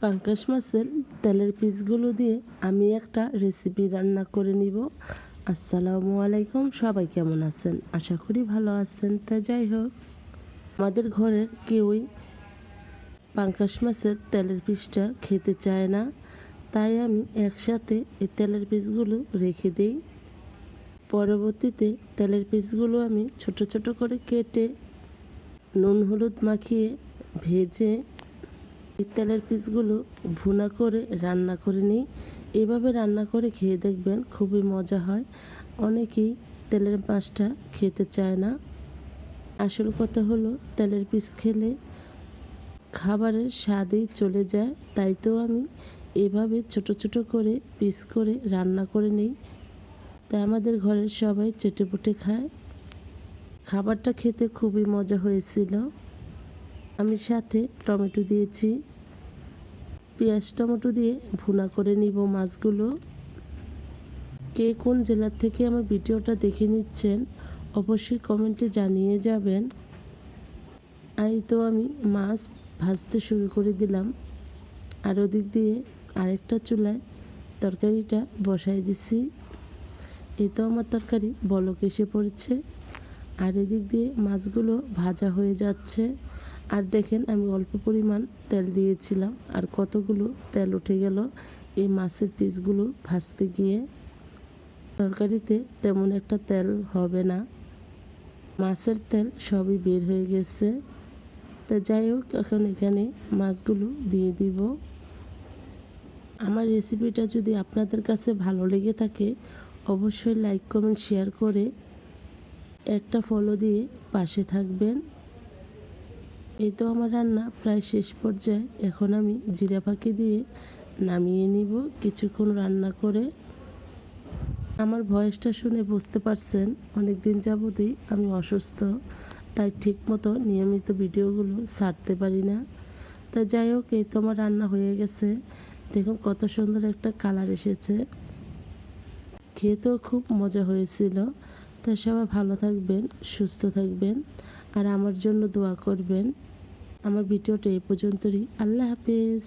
পাঙ্গাস মাছের তেলের পিসগুলো দিয়ে আমি একটা রেসিপি রান্না করে নিব। আসসালামু আলাইকুম, সবাই কেমন আছেন? আশা করি ভালো আছেন। তা যাই হোক, আমাদের ঘরের কেউই পাঙ্গাস মাছের তেলের পিসটা খেতে চায় না, তাই আমি একসাথে এই তেলের পিসগুলো রেখে দিই। পরবর্তীতে তেলের পিসগুলো আমি ছোট ছোট করে কেটে নুন হলুদ মাখিয়ে ভেজে এই তেলের পিসগুলো ভুনা করে রান্না করে নিই। এভাবে রান্না করে খেয়ে দেখবেন, খুবই মজা হয়। অনেকেই তেলের মাছটা খেতে চায় না। আসল কথা হলো, তেলের পিস খেলে খাবারের স্বাদই চলে যায়। তাই তো আমি এভাবে ছোট ছোট করে পিস করে রান্না করে নিই, তাই আমাদের ঘরের সবাই চেটেপুটে খায়। খাবারটা খেতে খুবই মজা হয়েছিল। আমি সাথে টমেটো দিয়েছি। পেঁয়াজ টমেটো দিয়ে ভুনা করে নিব মাছগুলো। কে কোন জেলার থেকে আমার ভিডিওটা দেখে নিচ্ছেন অবশ্যই কমেন্টে জানিয়ে যাবেন। এই তো আমি মাছ ভাজতে শুরু করে দিলাম, আর ওদিক দিয়ে আরেকটা চুলায় তরকারিটা বসাই দিছি। এই তো আমার তরকারি বলক এসে পড়েছে, আর এদিক দিয়ে মাছগুলো ভাজা হয়ে যাচ্ছে। আর দেখেন, আমি অল্প পরিমাণ তেল দিয়েছিলাম, আর কতগুলো তেল উঠে গেল এই মাছের পিসগুলো ভাজতে গিয়ে। তরকারিতে তেমন একটা তেল হবে না, মাছের তেল সবই বের হয়ে গেছে। তা যাই হোক, এখন এখানে মাছগুলো দিয়ে দিব। আমার রেসিপিটা যদি আপনাদের কাছে ভালো লেগে থাকে অবশ্যই লাইক কমেন্ট শেয়ার করে একটা ফলো দিয়ে পাশে থাকবেন। এই তো আমার রান্না প্রায় শেষ পর্যায়ে। এখন আমি জিরা ফাঁকি দিয়ে নামিয়ে নিব কিছুক্ষণ রান্না করে। আমার ভয়েসটা শুনে বুঝতে পারছেন অনেক দিন যাবতই আমি অসুস্থ, তাই ঠিকমতো নিয়মিত ভিডিওগুলো ছাড়তে পারি না। তাই যাই হোক, এই তো আমার রান্না হয়ে গেছে। দেখুন কত সুন্দর একটা কালার এসেছে, খেতেও খুব মজা হয়েছিল। তাই সবাই ভালো থাকবেন, সুস্থ থাকবেন, আর আমার জন্য দোয়া করবেন। আমার ভিডিওটা এই পর্যন্তই। আল্লাহ হাফেজ।